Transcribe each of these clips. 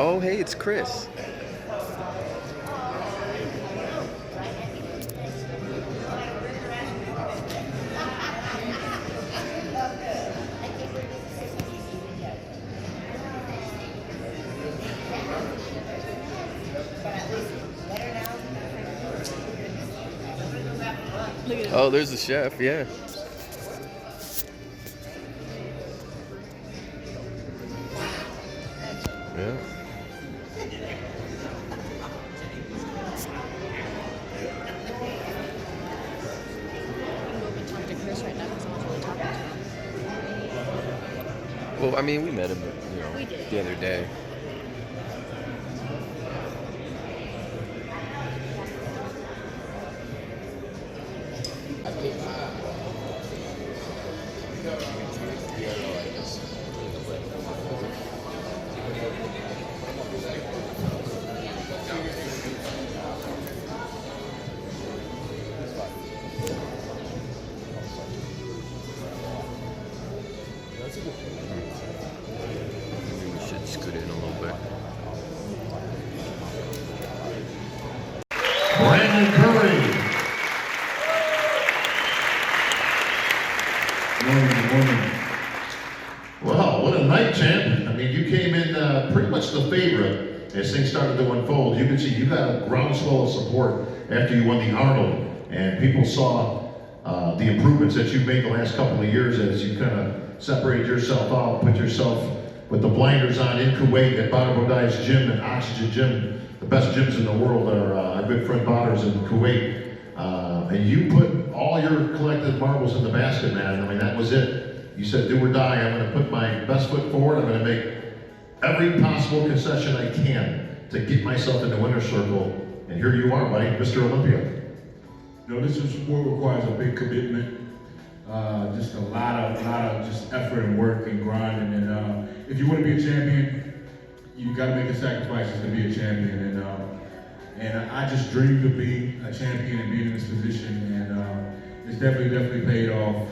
Oh, hey, it's Chris. Oh, there's the chef, yeah. Yeah. Well, I mean, we met him, the other day. Maybe we should scoot in a little bit. Brandon Curry. Good morning. Well, what a night, champ. I mean, you came in pretty much the favorite as things started to unfold. You can see you got a groundswell of support after you won the Arnold, and people saw the improvements that you've made the last couple of years as you kind of separated yourself out, put yourself with the blinders on in Kuwait at Bodybuilding Gym and Oxygen Gym. The best gyms in the world are our good friend Botters in Kuwait. And you put all your collected marbles in the basket, man. I mean, that was it. You said, do or die, I'm gonna put my best foot forward. I'm gonna make every possible concession I can to get myself in the winner's circle. And here you are, buddy, Mr. Olympia. You know, this sport requires a big commitment, just a lot of just effort and work and grinding. And if you want to be a champion, you got to make the sacrifices to be a champion. And I just dreamed of being a champion and being in this position, and it's definitely paid off.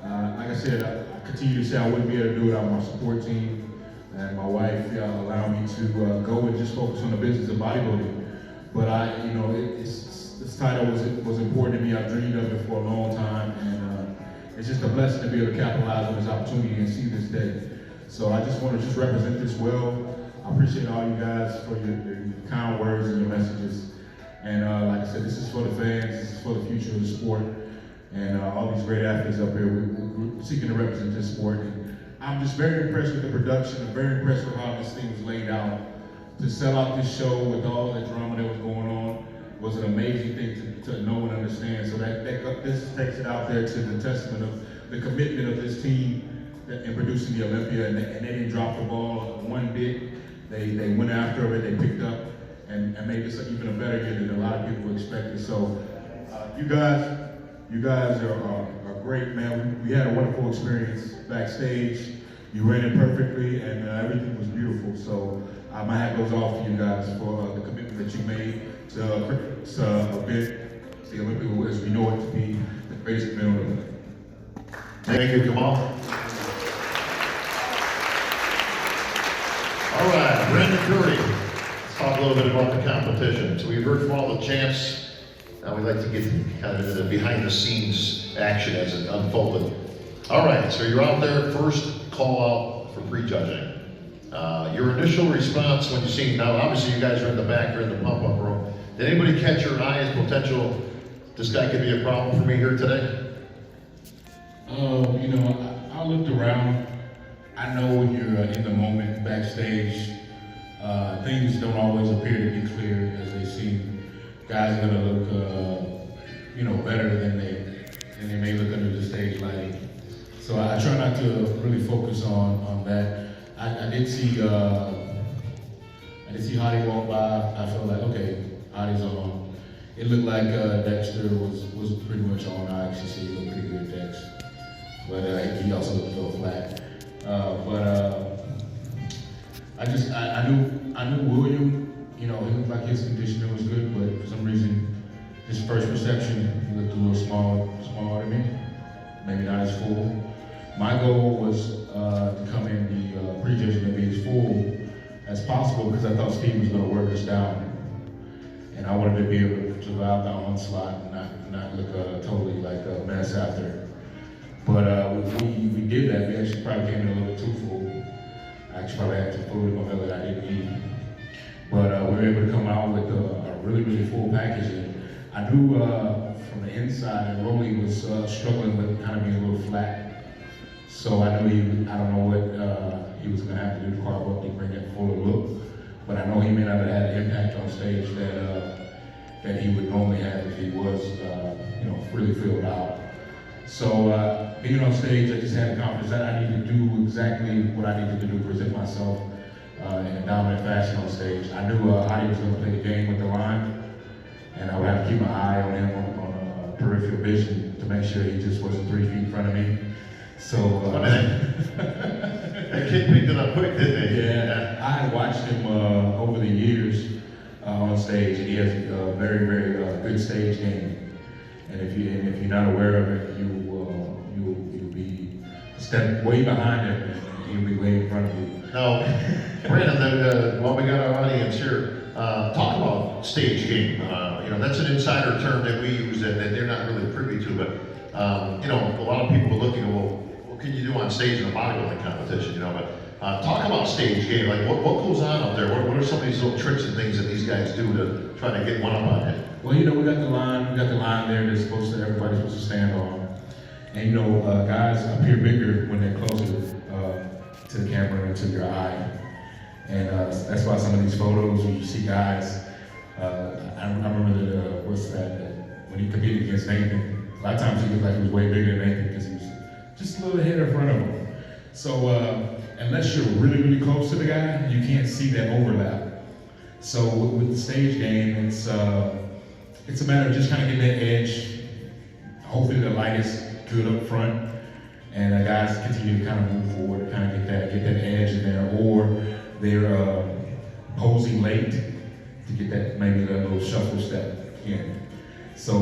Like I said, I continue to say I wouldn't be able to do it without my support team and my wife allowing me to go and just focus on the business of bodybuilding. But this title was important to me. I've dreamed of it for a long time, and it's just a blessing to be able to capitalize on this opportunity and see this day. So I just want to represent this well. I appreciate all you guys for your kind words and your messages. And like I said, this is for the fans, this is for the future of the sport, and all these great athletes up here. We're seeking to represent this sport. And I'm just very impressed with the production. I'm very impressed with how this thing was laid out. To sell out this show with all the drama that was going on was an amazing thing to know and understand. So this takes it out there to the testament of the commitment of this team in producing the Olympia, and they didn't drop the ball one bit. They went after it, they picked up, and made this even a better year than a lot of people expected. So you guys are great, man. We had a wonderful experience backstage. You ran it perfectly, and everything was beautiful. So my hat goes off to you guys for the commitment that you made to event the Olympia as we know it to be the greatest event on the planet. Thank you, Kamal. All right, Brandon Curry. Let's talk a little bit about the competition. So we've heard from all the champs. Now we'd like to get kind of into the behind-the-scenes action as it unfolded. All right, so you're out there, first call out for prejudging. Your initial response when you see, now obviously you guys are in the back, you're in the pump-up room. Did anybody catch your eye as potential, this guy could be a problem for me here today? I looked around. I know when you're in the moment backstage, things don't always appear to be clear as they seem. Guys are gonna look, better than they may look under the stage lighting. So I try not to really focus on that. I did see Hottie walk by. I felt like, okay, Hottie's on. It looked like Dexter was pretty much on. I actually see he looked pretty good, Dex. But he also looked a little flat. I knew William. He looked like his conditioning was good, but for some reason, his first perception, he looked a little smaller to me. Maybe not as full. My goal was to come in the prejudging to be as full as possible because I thought Steve was going to work us down. And I wanted to be able to survive the onslaught and not look totally like a mess after. But we did that. We actually probably came in a little too full. I actually probably had some food in my belly that I didn't eat. But we were able to come out with a really, really full package. And I knew from the inside that Rolly was struggling with kind of being a little flat. So I knew I don't know what he was going to have to do to carve up to bring that fuller look. But I know he may not have had an impact on stage that he would normally have if he was, really filled out. So being on stage, I just had the confidence that I need to do exactly what I needed to do, present myself in a dominant fashion on stage. I knew Hadi was going to play the game with the line, and I would have to keep my eye on him on peripheral vision to make sure he just wasn't 3 feet in front of me. So that kid picked it up quick, didn't he? Yeah, I had watched him over the years on stage, and he has a very, very good stage game. And if you're not aware of it, you'll be a step way behind him, and he'll be way in front of you. Now, Brandon, while we got our audience here, talk about stage game. That's an insider term that we use that they're not really privy to, but a lot of people are looking at, well, what can you do on stage in a bodybuilding competition, but talk about stage game. Like, what goes on up there? What are some of these little tricks and things that these guys do to try to get one up on you? Well, we got the line there that's everybody's supposed to stand on. And guys appear bigger when they're closer to the camera and to your eye. And that's why some of these photos, when you see guys, I remember when he competed against Nathan, a lot of times he looked like he was way bigger than Nathan because he was just a little ahead in front of him. So unless you're really, really close to the guy, you can't see that overlap. So with the stage game, it's a matter of just kind of getting that edge. Hopefully the light is good up front, and the guys continue to kind of move forward, kind of get that edge in there, or they're posing late to get that maybe that little shuffle step in. So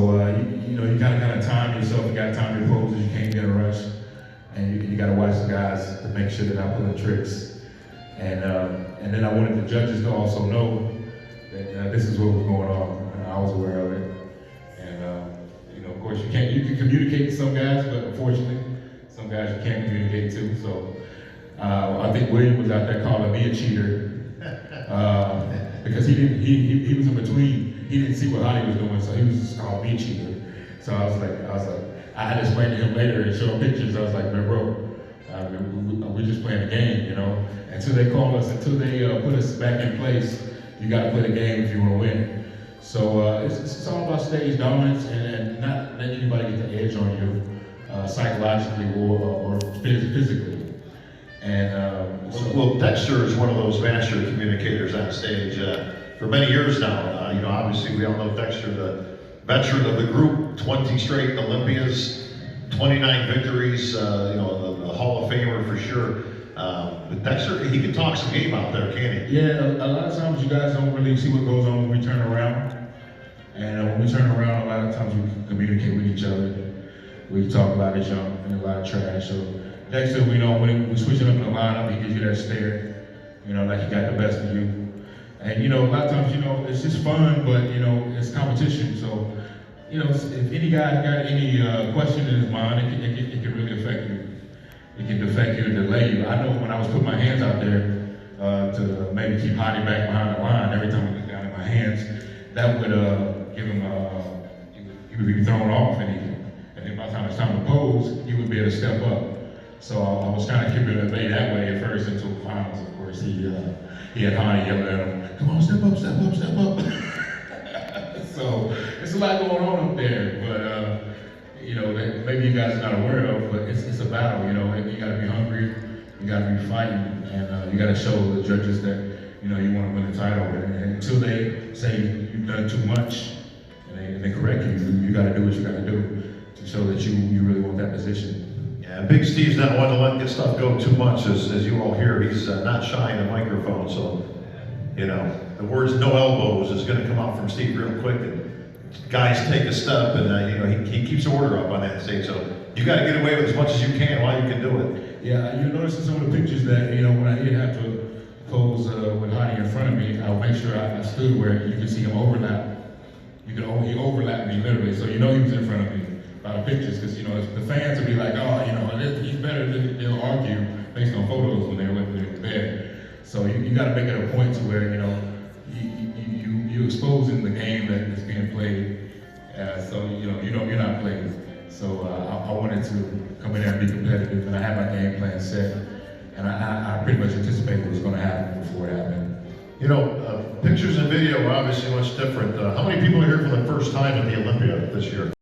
you kind of time yourself. You got to time your poses. You can't get a rush, and you got to watch the guys to make sure that I'm pulling tricks. And then I wanted the judges to also know that this is what was going on. I was aware of it, and of course you can communicate to some guys, but unfortunately some guys you can't communicate to. So I think William was out there calling me a cheater because he was in between. He didn't see what Hadi was doing, so he was just calling me a cheater. So I was like, I had to explain to him later and show him pictures. I was like, man, bro, we're just playing a game, Until they call us, until they put us back in place, you got to play the game if you want to win. So it's all about stage dominance and not letting anybody get the edge on you psychologically or physically. And well, Dexter is one of those master communicators on stage for many years now. Obviously we all know Dexter, the veteran of the group, 20 straight Olympias, 29 victories, the Hall of Famer for sure. But Dexter, he can talk some game out there, can't he? Yeah, a lot of times you guys don't really see what goes on when we turn around. And when we turn around, a lot of times we can communicate with each other. We talk a lot of junk and a lot of trash. So Dexter, when we switching up in the lineup, he gives you that stare, like he got the best of you. And a lot of times, it's just fun, but it's competition. So, if any guy got any question in his mind, it can really affect you. It can affect you and delay you. I know when I was putting my hands out there to maybe keep Hadi back behind the line, every time I looked down at my hands, that would give him, he would be thrown off, and then by the time it's time to pose, he would be able to step up. So I was kind of keeping it at bay that way at first until the finals. Of course, he had Hadi yelling at him, "Come on, step up, step up, step up." So there's a lot going on up there, but that maybe you guys are not aware of, but it's a battle. You got to be hungry, you got to be fighting, and you got to show the judges that you want to win the title. And until they say you've done too much and they correct you, you got to do what you got to do to show that you really want that position. Yeah, Big Steve's not one to let this stuff go too much, as you all hear. He's not shy in the microphone, so the words "no elbows" is going to come out from Steve real quick. And guys take a step, and he keeps order up on that stage. So you got to get away with as much as you can while you can do it. Yeah, you notice in some of the pictures that when I did have to pose with Hottie in front of me, I'll make sure I stood where you can see him overlap. He overlapped me literally, so you know he was in front of me by the pictures, because the fans will be like, oh, he's better than they'll argue based on photos when they're with bed. So you got to make it a point to where you exposing the game that is being played, so you're not playing. So I wanted to come in there and be competitive, and I had my game plan set, and I pretty much anticipated what was going to happen before it happened. Pictures and video are obviously much different. How many people are here for the first time at the Olympia this year?